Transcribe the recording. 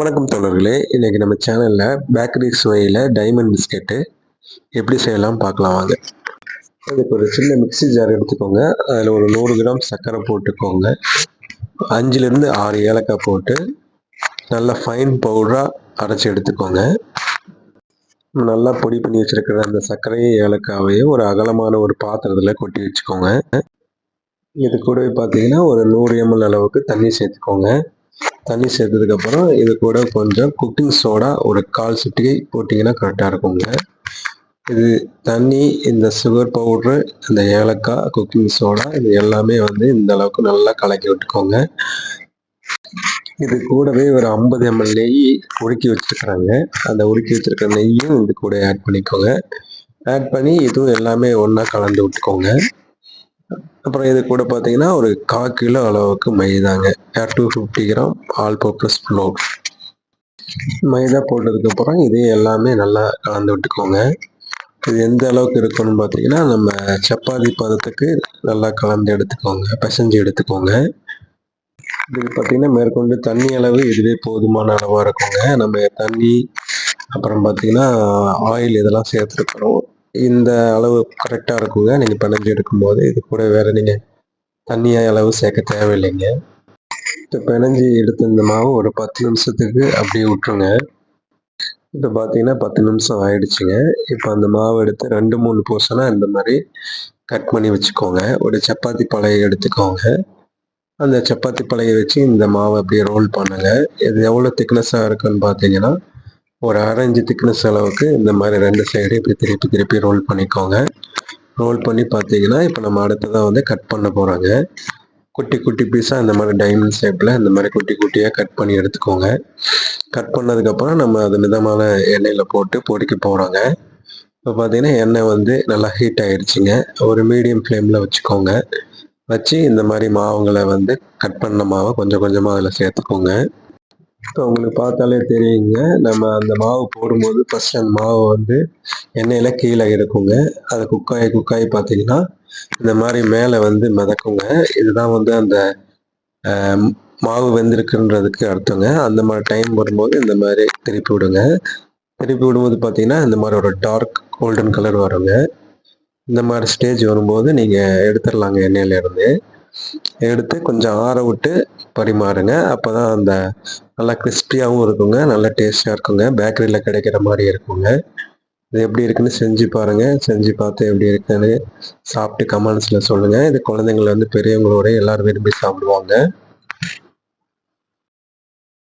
வணக்கம் தோழர்களே, இன்னைக்கு நம்ம சேனல்ல பேக்கரி சுவையில் டைமண்ட் பிஸ்கெட்டு எப்படி செய்யலாம் பார்க்கலாம் வாங்க. அதுக்கு ஒரு சின்ன மிக்ஸி ஜார் எடுத்துக்கோங்க. அதில் ஒரு 100 கிராம் சர்க்கரை போட்டுக்கோங்க. 5லேருந்து 6 ஏலக்காய் போட்டு நல்லா ஃபைன் பவுடராக அரைச்சி எடுத்துக்கோங்க. நல்லா பொடி பண்ணி வச்சிருக்கிற அந்த சர்க்கரையும் ஏலக்காவையும் ஒரு அகலமான ஒரு பாத்திரத்தில் கொட்டி வச்சுக்கோங்க. இது கூடவே பார்த்தீங்கன்னா ஒரு 100 ml அளவுக்கு தண்ணி சேர்த்துக்கோங்க. தண்ணி சேர்த்ததுக்கப்புறம் இது கூட கொஞ்சம் குக்கிங் சோடா ஒரு 1/4 சிட்டிகை போட்டிங்கன்னா கரெக்டாக இருக்குங்க. இது தண்ணி, இந்த சுகர் பவுட்ரு, இந்த ஏலக்காய், குக்கிங் சோடா இது எல்லாமே வந்து இந்த அளவுக்கு நல்லா கலக்கி விட்டுக்கோங்க. இது கூடவே ஒரு 50 ml நெய் உருக்கி வச்சுருக்குறாங்க. அந்த உருக்கி வச்சுருக்க நெய்யும் இது கூட ஆட் பண்ணிக்கோங்க. ஆட் பண்ணி இதுவும் எல்லாமே ஒன்றா கலந்து விட்டுக்கோங்க. அப்புறம் இது கூட பார்த்தீங்கன்னா ஒரு 1/4 கிலோ அளவுக்கு மைதாங்க, 250 கிராம் ஆல் பர்பஸ் ஃப்ளோர். மைதா போட்டதுக்கப்புறம் இதையும் எல்லாமே நல்லா கலந்து விட்டுக்கோங்க. இது எந்த அளவுக்கு இருக்கணும்னு பார்த்தீங்கன்னா நம்ம சப்பாத்தி பதத்துக்கு நல்லா கலந்து எடுத்துக்கோங்க, பிசைஞ்சு எடுத்துக்கோங்க. இது பார்த்தீங்கன்னா மேற்கொண்டு தண்ணி அளவு இதுவே போதுமான அளவாக இருக்குங்க. நம்ம தண்ணி அப்புறம் பார்த்தீங்கன்னா ஆயில் இதெல்லாம் சேர்த்துருக்கணும். இந்த அளவு கரெக்டாக இருக்குங்க. நீங்கள் பிணைஞ்சு எடுக்கும்போது இது கூட வேறு நீங்கள் தண்ணி அளவு சேர்க்க தேவையில்லைங்க. இப்போ பிணைஞ்சி எடுத்த இந்த மாவு ஒரு 10 நிமிஷத்துக்கு அப்படியே விட்டுருங்க. இப்போ பார்த்தீங்கன்னா 10 நிமிஷம் ஆயிடுச்சுங்க. இப்போ அந்த மாவு எடுத்து 2-3 போர்ஷனாக இந்த மாதிரி கட் பண்ணி வச்சுக்கோங்க. ஒரு சப்பாத்தி பலகை எடுத்துக்கோங்க. அந்த சப்பாத்தி பலகையை வச்சு இந்த மாவை அப்படியே ரோல் பண்ணுங்க. இது எவ்வளோ திக்னஸாக இருக்குன்னு பார்த்தீங்கன்னா ஒரு 1/2 இன்ச்சு திக்னஸ் அளவுக்கு இந்த மாதிரி 2 சைடு இப்படி திருப்பி திருப்பி ரோல் பண்ணிக்கோங்க. ரோல் பண்ணி பார்த்தீங்கன்னா இப்போ நம்ம அடுத்ததாக வந்து கட் பண்ண போகிறோங்க. குட்டி குட்டி பீஸாக இந்த மாதிரி டைமண்ட் ஷேப்பில் இந்த மாதிரி குட்டி குட்டியாக கட் பண்ணி எடுத்துக்கோங்க. கட் பண்ணதுக்கப்புறம் நம்ம அது மிதமான எண்ணெயில் போட்டு பொரிக்க போகிறோங்க. இப்போ பார்த்தீங்கன்னா எண்ணெய் வந்து நல்லா ஹீட் ஆகிடுச்சிங்க. ஒரு மீடியம் ஃப்ளேமில் வச்சுக்கோங்க. வச்சு இந்த மாதிரி மாவுங்களை வந்து கட் பண்ண மாவை கொஞ்சம் கொஞ்சமாக அதில் சேர்த்துக்கோங்க. இப்போ உங்களுக்கு பார்த்தாலே தெரியுங்க, நம்ம அந்த மாவு போடும்போது ஃபஸ்ட் அந்த மாவு வந்து எண்ணெயில் கீழே இருக்குங்க. அது குக்காய் பார்த்தீங்கன்னா இந்த மாதிரி மேலே வந்து மிதக்குங்க. இதுதான் வந்து அந்த மாவு வெந்திருக்குன்றதுக்கு அர்த்தங்க. அந்த மாதிரி டைம் வரும்போது இந்த மாதிரி திருப்பி விடுங்க. திருப்பி விடும்போது பார்த்தீங்கன்னா இந்த மாதிரி ஒரு டார்க் கோல்டன் கலர் வருங்க. இந்த மாதிரி ஸ்டேஜ் வரும்போது நீங்கள் எடுத்துடலாங்க. எண்ணெயில் இருந்து எடுத்து கொஞ்சம் ஆற விட்டு பரிமாறுங்க. அப்போ தான் அந்த நல்லா கிறிஸ்பியாகவும் இருக்குங்க, நல்லா டேஸ்ட்டாக இருக்குங்க, பேக்கரியில் கிடைக்கிற மாதிரி இருக்குங்க. இது எப்படி இருக்குன்னு செஞ்சு பாருங்கள். செஞ்சு பார்த்து எப்படி இருக்குன்னு சாப்பிட்டு கமெண்ட்ஸில் சொல்லுங்கள். இது குழந்தைங்கள வந்து பெரியவங்களோட எல்லோரும் விரும்பி சாப்பிடுவாங்க.